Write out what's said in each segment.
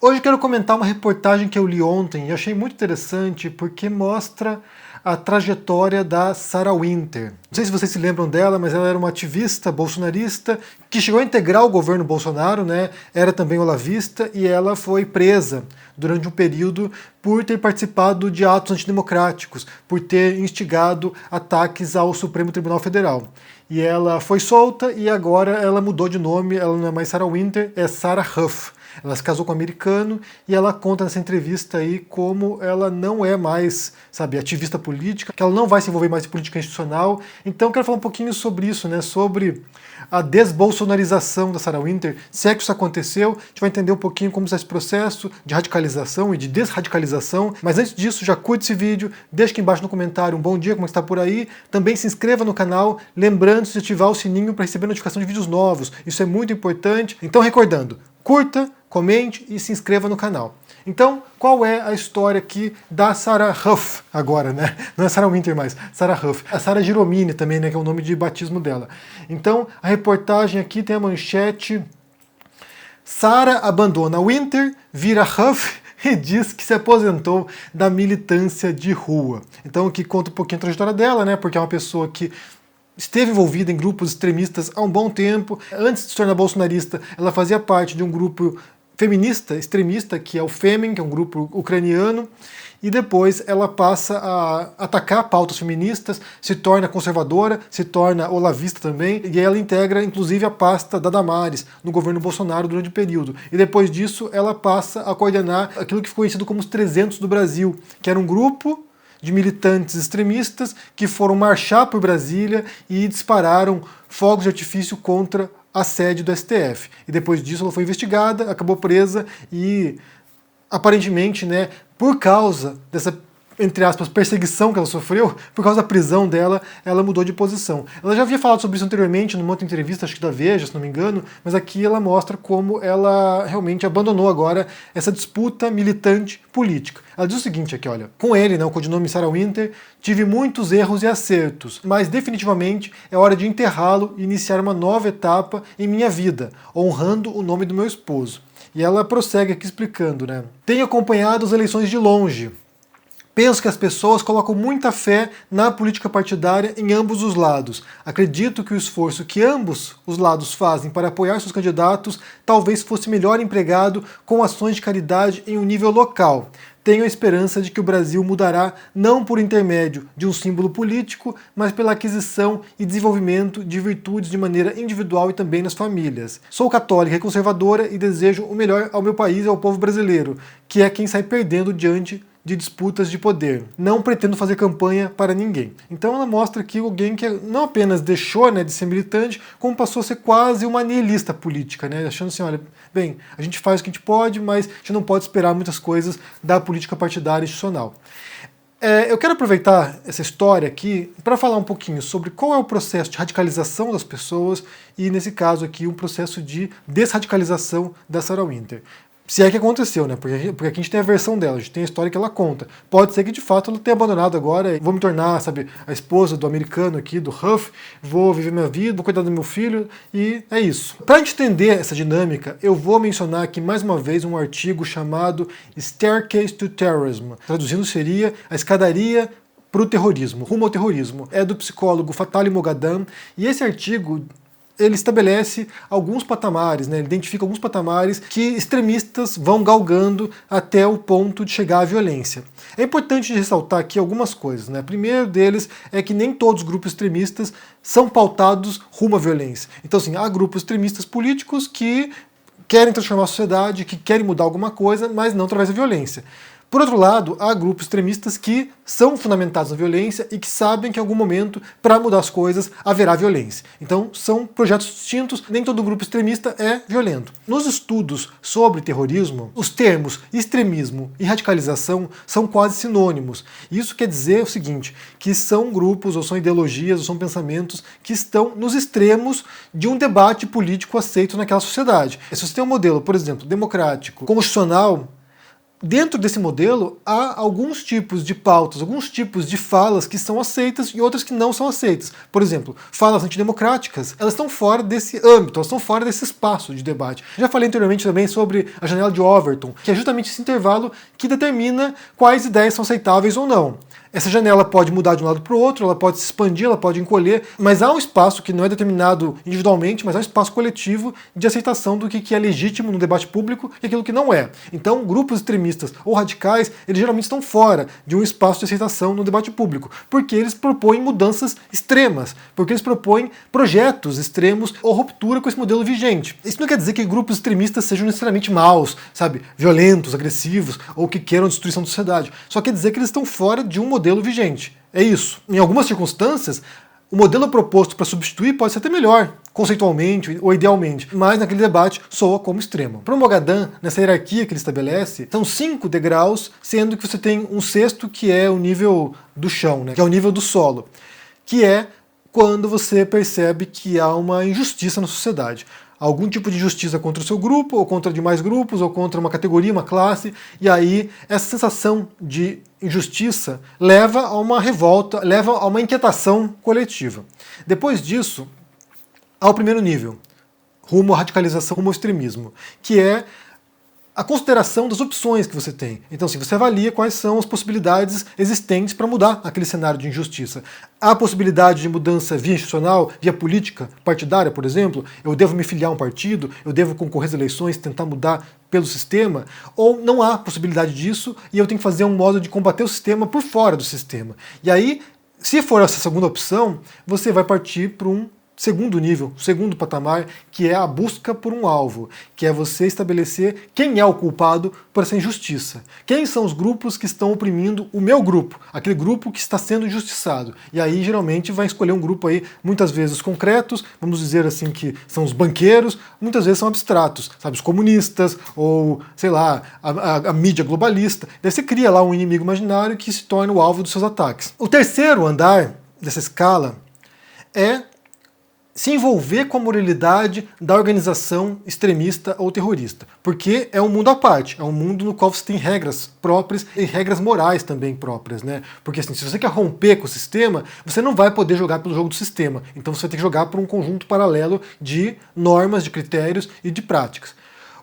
Hoje eu quero comentar uma reportagem que eu li ontem e achei muito interessante porque mostra a trajetória da Sarah Winter. Não sei se vocês se lembram dela, mas ela era uma ativista bolsonarista que chegou a integrar o governo Bolsonaro, né? Era também olavista e ela foi presa durante um período por ter participado de atos antidemocráticos, por ter instigado ataques ao Supremo Tribunal Federal. E ela foi solta e agora ela mudou de nome, ela não é mais Sarah Winter, é Sarah Huff. Ela se casou com um americano e ela conta nessa entrevista aí como ela não é mais, sabe, ativista política, que ela não vai se envolver mais em política institucional. Então eu quero falar um pouquinho sobre isso, né, sobre a desbolsonarização da Sarah Winter, se é que isso aconteceu. A gente vai entender um pouquinho como está esse processo de radicalização e de desradicalização. Mas antes disso, já curte esse vídeo, deixa aqui embaixo no comentário um bom dia, como está por aí. Também se inscreva no canal, lembrando de ativar o sininho para receber notificação de vídeos novos. Isso é muito importante. Então, recordando, curta, comente e se inscreva no canal. Então, qual é a história aqui da Sarah Huff agora, né? Não é Sarah Winter mais, Sarah Huff. A Sarah Giromini também, né, que é o nome de batismo dela. Então, a reportagem aqui tem a manchete: Sarah abandona Winter, vira Huff e diz que se aposentou da militância de rua. Então, aqui conta um pouquinho a trajetória dela, né? Porque é uma pessoa que esteve envolvida em grupos extremistas há um bom tempo. Antes de se tornar bolsonarista, ela fazia parte de um grupo feminista, extremista, que é o Femen, que é um grupo ucraniano, e depois ela passa a atacar pautas feministas, se torna conservadora, se torna olavista também, e ela integra inclusive a pasta da Damares no governo Bolsonaro durante o período. E depois disso ela passa a coordenar aquilo que ficou conhecido como os 300 do Brasil, que era um grupo de militantes extremistas que foram marchar por Brasília e dispararam fogos de artifício contra a sede do STF. E depois disso ela foi investigada, acabou presa e aparentemente, né, por causa dessa, entre aspas, perseguição que ela sofreu, por causa da prisão dela, ela mudou de posição. Ela já havia falado sobre isso anteriormente, numa outra entrevista, acho que da Veja, se não me engano, mas aqui ela mostra como ela realmente abandonou agora essa disputa militante política. Ela diz o seguinte aqui, olha: com ele, né, o codinome Sarah Winter, tive muitos erros e acertos, mas definitivamente é hora de enterrá-lo e iniciar uma nova etapa em minha vida, honrando o nome do meu esposo. E ela prossegue aqui explicando, né? Tenho acompanhado as eleições de longe. Penso que as pessoas colocam muita fé na política partidária em ambos os lados. Acredito que o esforço que ambos os lados fazem para apoiar seus candidatos talvez fosse melhor empregado com ações de caridade em um nível local. Tenho a esperança de que o Brasil mudará não por intermédio de um símbolo político, mas pela aquisição e desenvolvimento de virtudes de maneira individual e também nas famílias. Sou católica e conservadora e desejo o melhor ao meu país e ao povo brasileiro, que é quem sai perdendo diante de disputas de poder. Não pretendo fazer campanha para ninguém. Então ela mostra aqui alguém que não apenas deixou, né, de ser militante, como passou a ser quase uma nihilista política, né, achando assim, olha, bem, a gente faz o que a gente pode, mas a gente não pode esperar muitas coisas da política partidária institucional. Eu quero aproveitar essa história aqui para falar um pouquinho sobre qual é o processo de radicalização das pessoas e, nesse caso aqui, um processo de desradicalização da Sarah Winter. Se é que aconteceu, né? Porque aqui a gente tem a versão dela, a gente tem a história que ela conta. Pode ser que de fato ela tenha abandonado agora, vou me tornar, sabe, a esposa do americano aqui, do Huff, vou viver minha vida, vou cuidar do meu filho, e é isso. Para a gente entender essa dinâmica, eu vou mencionar aqui mais uma vez um artigo chamado Staircase to Terrorism. Traduzindo seria a escadaria para o terrorismo, rumo ao terrorismo. É do psicólogo Fatali Moghadam, e esse artigo ele estabelece alguns patamares, né? Ele identifica alguns patamares que extremistas vão galgando até o ponto de chegar à violência. É importante ressaltar aqui algumas coisas, né? Primeiro deles é que nem todos os grupos extremistas são pautados rumo à violência. Então, assim, há grupos extremistas políticos que querem transformar a sociedade, que querem mudar alguma coisa, mas não através da violência. Por outro lado, há grupos extremistas que são fundamentados na violência e que sabem que em algum momento, para mudar as coisas, haverá violência. Então, são projetos distintos, nem todo grupo extremista é violento. Nos estudos sobre terrorismo, os termos extremismo e radicalização são quase sinônimos. Isso quer dizer o seguinte, que são grupos, ou são ideologias, ou são pensamentos que estão nos extremos de um debate político aceito naquela sociedade. Se você tem um modelo, por exemplo, democrático, constitucional, Dentro desse modelo, há alguns tipos de pautas, alguns tipos de falas que são aceitas e outras que não são aceitas. Por exemplo, falas antidemocráticas, elas estão fora desse âmbito, elas estão fora desse espaço de debate. Já falei anteriormente também sobre a janela de Overton, que é justamente esse intervalo que determina quais ideias são aceitáveis ou não. Essa janela pode mudar de um lado para o outro, ela pode se expandir, ela pode encolher, mas há um espaço que não é determinado individualmente, mas há um espaço coletivo de aceitação do que é legítimo no debate público e aquilo que não é. Então, grupos extremistas ou radicais, eles geralmente estão fora de um espaço de aceitação no debate público, porque eles propõem mudanças extremas, porque eles propõem projetos extremos ou ruptura com esse modelo vigente. Isso não quer dizer que grupos extremistas sejam necessariamente maus, sabe, violentos, agressivos, ou que queiram a destruição da sociedade. Só quer dizer que eles estão fora de um modelo vigente. É isso. Em algumas circunstâncias, o modelo proposto para substituir pode ser até melhor, conceitualmente ou idealmente, mas naquele debate soa como extremo. Para o Mogadã, nessa hierarquia que ele estabelece, são 5 degraus, sendo que você tem um sexto que é o nível do chão, né, que é o nível do solo, que é quando você percebe que há uma injustiça na sociedade. Algum tipo de injustiça contra o seu grupo, ou contra demais grupos, ou contra uma categoria, uma classe, e aí essa sensação de injustiça leva a uma revolta, leva a uma inquietação coletiva. Depois disso, ao primeiro nível, rumo à radicalização, rumo ao extremismo, que é a consideração das opções que você tem. Então, assim, você avalia quais são as possibilidades existentes para mudar aquele cenário de injustiça. Há a possibilidade de mudança via institucional, via política, partidária, por exemplo? Eu devo me filiar a um partido? Eu devo concorrer às eleições, tentar mudar pelo sistema? Ou não há possibilidade disso e eu tenho que fazer um modo de combater o sistema por fora do sistema? E aí, se for essa segunda opção, você vai partir para um segundo nível, segundo patamar, que é a busca por um alvo, que é você estabelecer quem é o culpado por essa injustiça. Quem são os grupos que estão oprimindo o meu grupo, aquele grupo que está sendo injustiçado. E aí, geralmente, vai escolher um grupo aí, muitas vezes concretos, vamos dizer assim que são os banqueiros, muitas vezes são abstratos, sabe, os comunistas, ou, sei lá, a mídia globalista. Daí você cria lá um inimigo imaginário que se torna o alvo dos seus ataques. O terceiro andar dessa escala é se envolver com a moralidade da organização extremista ou terrorista. Porque é um mundo à parte, é um mundo no qual você tem regras próprias e regras morais também próprias, né? Porque assim, se você quer romper com o sistema, você não vai poder jogar pelo jogo do sistema. Então você vai ter que jogar por um conjunto paralelo de normas, de critérios e de práticas.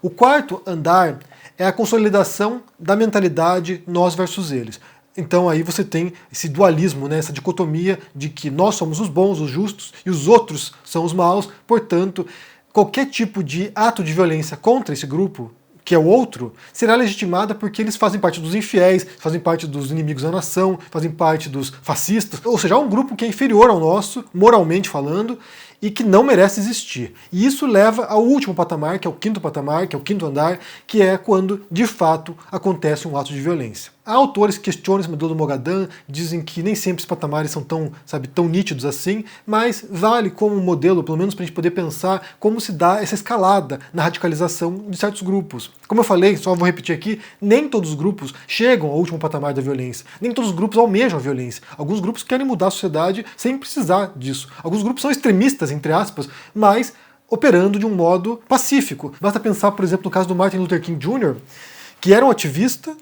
O quarto andar é a consolidação da mentalidade nós versus eles. Então aí você tem esse dualismo, né, essa dicotomia de que nós somos os bons, os justos, e os outros são os maus, portanto, qualquer tipo de ato de violência contra esse grupo, que é o outro, será legitimada porque eles fazem parte dos infiéis, fazem parte dos inimigos da nação, fazem parte dos fascistas, ou seja, há um grupo que é inferior ao nosso, moralmente falando, e que não merece existir. E isso leva ao último patamar, que é o quinto patamar, que é o quinto andar, que é quando, de fato, acontece um ato de violência. Há autores que questionam esse modelo do Mogadã, dizem que nem sempre os patamares são tão, tão nítidos assim, mas vale como um modelo, pelo menos para a gente poder pensar como se dá essa escalada na radicalização de certos grupos. Como eu falei, só vou repetir aqui, nem todos os grupos chegam ao último patamar da violência, nem todos os grupos almejam a violência. Alguns grupos querem mudar a sociedade sem precisar disso. Alguns grupos são extremistas, entre aspas, mas operando de um modo pacífico. Basta pensar, por exemplo, no caso do Martin Luther King Jr., que era um ativista,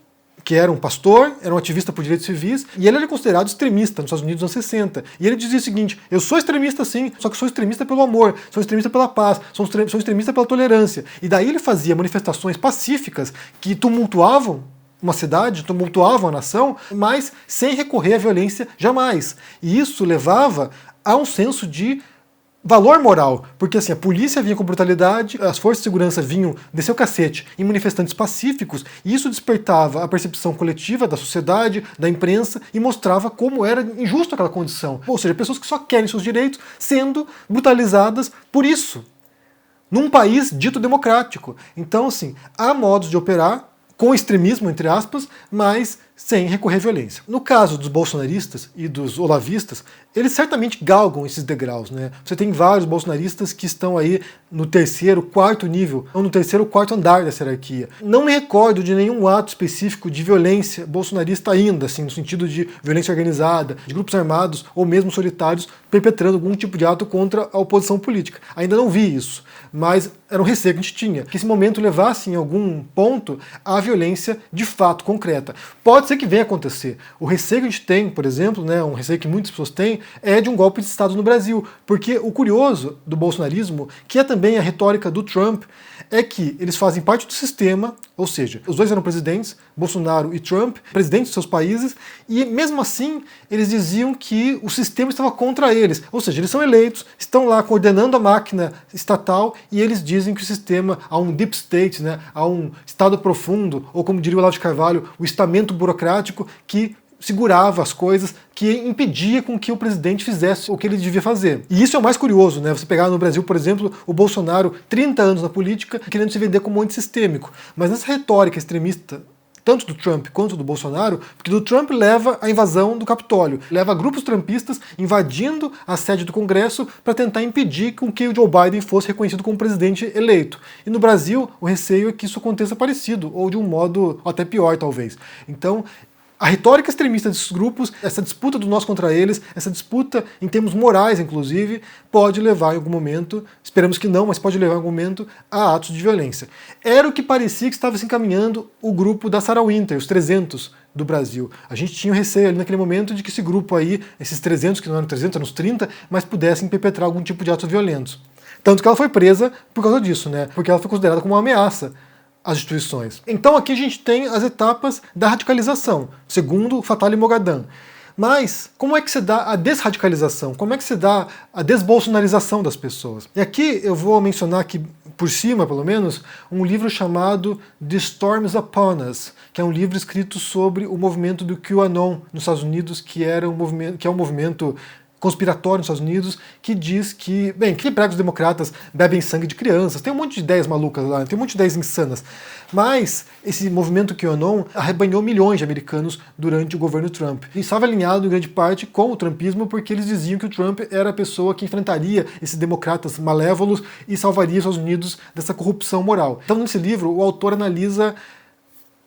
que era um pastor, era um ativista por direitos civis, e ele era considerado extremista nos Estados Unidos nos anos 60. E ele dizia o seguinte: eu sou extremista sim, só que sou extremista pelo amor, sou extremista pela paz, sou extremista pela tolerância. E daí ele fazia manifestações pacíficas que tumultuavam uma cidade, tumultuavam a nação, mas sem recorrer à violência jamais. E isso levava a um senso de valor moral, porque assim, a polícia vinha com brutalidade, as forças de segurança vinham descer o cacete em manifestantes pacíficos, e isso despertava a percepção coletiva da sociedade, da imprensa, e mostrava como era injusto aquela condição. Ou seja, pessoas que só querem seus direitos sendo brutalizadas por isso, num país dito democrático. Então, assim, há modos de operar com extremismo, entre aspas, mas sem recorrer à violência. No caso dos bolsonaristas e dos olavistas, eles certamente galgam esses degraus, né? Você tem vários bolsonaristas que estão aí no terceiro, quarto nível, ou no terceiro, quarto andar dessa hierarquia. Não me recordo de nenhum ato específico de violência bolsonarista ainda, assim, no sentido de violência organizada, de grupos armados ou mesmo solitários perpetrando algum tipo de ato contra a oposição política. Ainda não vi isso, mas era um receio que a gente tinha, que esse momento levasse em algum ponto à violência de fato concreta. Pode ser que venha a acontecer. O receio que a gente tem, por exemplo, né, um receio que muitas pessoas têm, é de um golpe de Estado no Brasil, porque o curioso do bolsonarismo, que é também a retórica do Trump, é que eles fazem parte do sistema, ou seja, os dois eram presidentes, Bolsonaro e Trump, presidentes de seus países, e mesmo assim eles diziam que o sistema estava contra eles, ou seja, eles são eleitos, estão lá coordenando a máquina estatal e eles dizem que o sistema, há um deep state, né, há um estado profundo, ou como diria o Olavo de Carvalho, o estamento burocrático que segurava as coisas, que impedia com que o presidente fizesse o que ele devia fazer. E isso é o mais curioso, né? Você pegar no Brasil, por exemplo, o Bolsonaro, 30 anos na política, querendo se vender como antissistêmico. Mas nessa retórica extremista, tanto do Trump quanto do Bolsonaro, porque do Trump leva à invasão do Capitólio, leva grupos trumpistas invadindo a sede do Congresso para tentar impedir com que o Joe Biden fosse reconhecido como presidente eleito. E no Brasil, o receio é que isso aconteça parecido, ou de um modo até pior, talvez. Então, a retórica extremista desses grupos, essa disputa do nós contra eles, essa disputa em termos morais, inclusive, pode levar em algum momento, esperamos que não, mas pode levar em algum momento a atos de violência. Era o que parecia que estava se encaminhando o grupo da Sarah Winter, os 300 do Brasil. A gente tinha o receio ali naquele momento de que esse grupo aí, esses 300, que não eram 300, eram uns 30, mas pudessem perpetrar algum tipo de atos violentos. Tanto que ela foi presa por causa disso, né? Porque ela foi considerada como uma ameaça às instituições. Então aqui a gente tem as etapas da radicalização, segundo Fatale Mogadam. Mas como é que se dá a desradicalização? Como é que se dá a desbolsonarização das pessoas? E aqui eu vou mencionar aqui, por cima pelo menos, um livro chamado The Storms Upon Us, que é um livro escrito sobre o movimento do QAnon nos Estados Unidos, que é um movimento conspiratório nos Estados Unidos, que diz que, bem, que prega os democratas bebem sangue de crianças, tem um monte de ideias malucas lá, tem um monte de ideias insanas, mas esse movimento QAnon arrebanhou milhões de americanos durante o governo Trump, e estava alinhado em grande parte com o trumpismo, porque eles diziam que o Trump era a pessoa que enfrentaria esses democratas malévolos e salvaria os Estados Unidos dessa corrupção moral. Então nesse livro o autor analisa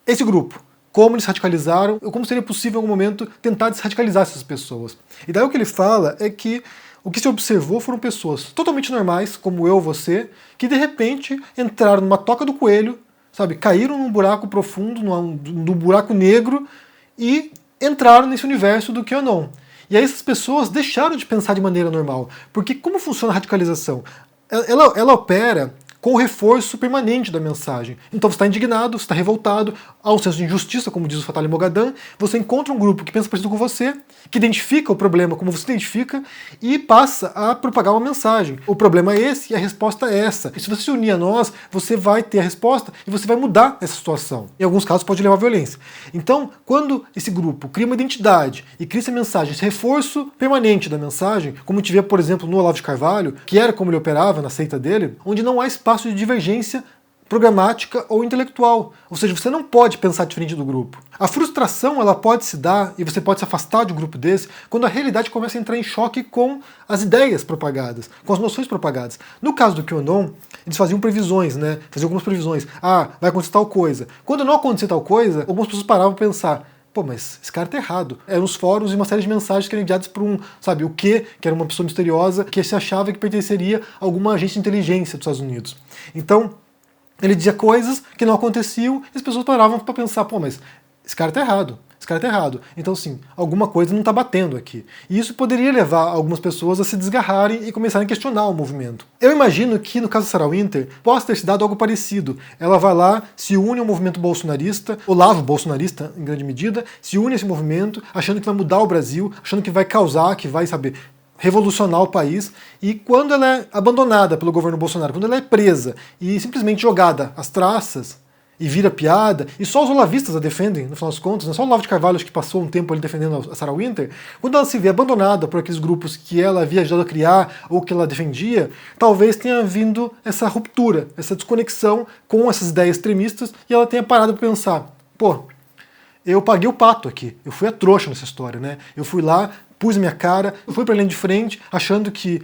esse grupo, como eles radicalizaram, ou como seria possível em algum momento tentar desradicalizar essas pessoas. E daí o que ele fala é que o que se observou foram pessoas totalmente normais, como eu, você, que de repente entraram numa toca do coelho, sabe, caíram num buraco profundo, num buraco negro e entraram nesse universo do QAnon. E aí essas pessoas deixaram de pensar de maneira normal, porque como funciona a radicalização? Ela opera com o reforço permanente da mensagem. Então você está indignado, você está revoltado, há um senso de injustiça, como diz o Fatale Mogadam, você encontra um grupo que pensa parecido com você, que identifica o problema como você identifica e passa a propagar uma mensagem. O problema é esse e a resposta é essa. E se você se unir a nós, você vai ter a resposta e você vai mudar essa situação. Em alguns casos pode levar à violência. Então, quando esse grupo cria uma identidade e cria essa mensagem, esse reforço permanente da mensagem, como a gente vê, por exemplo, no Olavo de Carvalho, que era como ele operava na seita dele, onde não há espaço de divergência programática ou intelectual. Ou seja, você não pode pensar diferente do grupo. A frustração ela pode se dar, e você pode se afastar de um grupo desse, quando a realidade começa a entrar em choque com as ideias propagadas, com as noções propagadas. No caso do QAnon, eles faziam previsões, né? Faziam algumas previsões. Ah, vai acontecer tal coisa. Quando não acontecia tal coisa, algumas pessoas paravam para pensar, pô, mas esse cara tá errado. Eram os fóruns e uma série de mensagens que eram enviadas por um, sabe, o que era uma pessoa misteriosa que se achava que pertenceria a alguma agência de inteligência dos Estados Unidos. Então, ele dizia coisas que não aconteciam e as pessoas paravam para pensar, pô, mas esse cara tá errado. Esse cara tá errado. Então, sim, alguma coisa não tá batendo aqui. E isso poderia levar algumas pessoas a se desgarrarem e começarem a questionar o movimento. Eu imagino que, no caso da Sarah Winter, possa ter se dado algo parecido. Ela vai lá, se une ao movimento bolsonarista, Olavo bolsonarista, em grande medida, se une a esse movimento, achando que vai mudar o Brasil, achando que vai causar, que vai, saber, revolucionar o país, e quando ela é abandonada pelo governo Bolsonaro, quando ela é presa e simplesmente jogada às traças, e vira piada, e só os olavistas a defendem, no final das contas, não é só o Olavo de Carvalho que passou um tempo ali defendendo a Sarah Winter, quando ela se vê abandonada por aqueles grupos que ela havia ajudado a criar ou que ela defendia, talvez tenha vindo essa ruptura, essa desconexão com essas ideias extremistas, e ela tenha parado para pensar, pô, eu paguei o pato aqui. Eu fui a trouxa nessa história, né? Eu fui lá, pus minha cara, eu fui pra linha de frente, achando que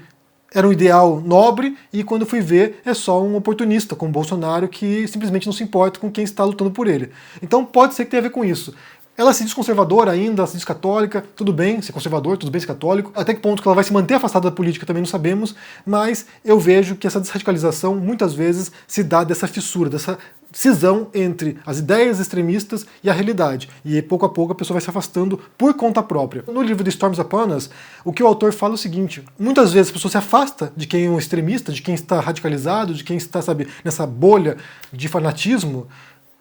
era um ideal nobre, e quando fui ver, é só um oportunista como Bolsonaro que simplesmente não se importa com quem está lutando por ele. Então pode ser que tenha a ver com isso. Ela se diz conservadora ainda, ela se diz católica, tudo bem ser conservador, tudo bem ser católico. Até que ponto que ela vai se manter afastada da política também não sabemos, mas eu vejo que essa desradicalização muitas vezes se dá dessa fissura, dessa cisão entre as ideias extremistas e a realidade. E pouco a pouco a pessoa vai se afastando por conta própria. No livro The Storms Upon Us, o que o autor fala é o seguinte: muitas vezes a pessoa se afasta de quem é um extremista, de quem está radicalizado, de quem está, sabe, nessa bolha de fanatismo.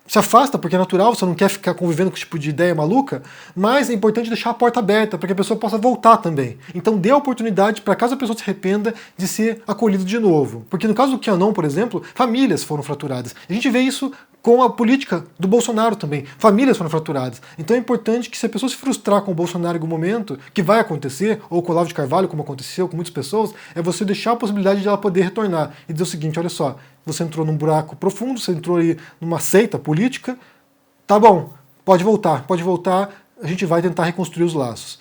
Se afasta porque é natural, você não quer ficar convivendo com esse tipo de ideia maluca, mas é importante deixar a porta aberta para que a pessoa possa voltar também. Então dê a oportunidade para caso a pessoa se arrependa de ser acolhida de novo. Porque no caso do QAnon, por exemplo, famílias foram fraturadas. A gente vê isso com a política do Bolsonaro também. Famílias foram fraturadas. Então é importante que se a pessoa se frustrar com o Bolsonaro em algum momento, que vai acontecer, ou com o Olavo de Carvalho, como aconteceu com muitas pessoas, é você deixar a possibilidade de ela poder retornar e dizer o seguinte: olha só, você entrou num buraco profundo, você entrou aí numa seita política, tá bom, pode voltar, a gente vai tentar reconstruir os laços.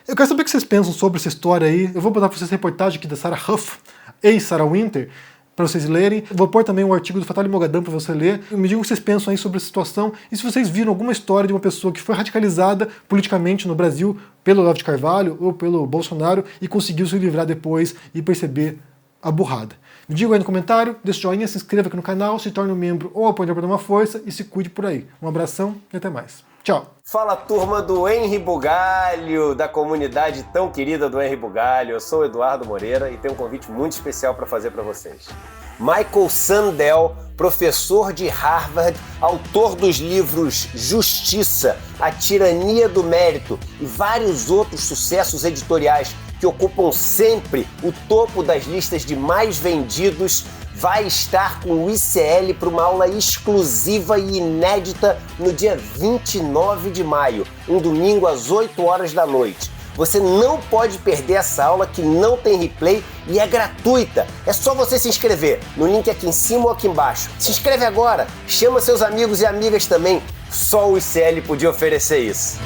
Eu quero saber o que vocês pensam sobre essa história aí. Eu vou botar para vocês a reportagem aqui da Sarah Huff, ex-Sarah Winter, para vocês lerem. Eu vou pôr também um artigo do Fatali Mogadam para você ler. Me digam o que vocês pensam aí sobre essa situação e se vocês viram alguma história de uma pessoa que foi radicalizada politicamente no Brasil pelo Olavo de Carvalho ou pelo Bolsonaro e conseguiu se livrar depois e perceber a burrada. Me digam aí no comentário, deixa o joinha, se inscreva aqui no canal, se torne um membro ou apoiador para dar uma força e se cuide por aí. Um abração e até mais. Tchau! Fala, turma do Henri Bugalho, da comunidade tão querida do Henri Bugalho. Eu sou o Eduardo Moreira e tenho um convite muito especial para fazer para vocês. Michael Sandel, professor de Harvard, autor dos livros Justiça, A Tirania do Mérito e vários outros sucessos editoriais que ocupam sempre o topo das listas de mais vendidos, vai estar com o ICL para uma aula exclusiva e inédita no dia 29 de maio, um domingo às 8 horas da noite. Você não pode perder essa aula que não tem replay e é gratuita. É só você se inscrever no link aqui em cima ou aqui embaixo. Se inscreve agora, chama seus amigos e amigas também. Só o ICL podia oferecer isso.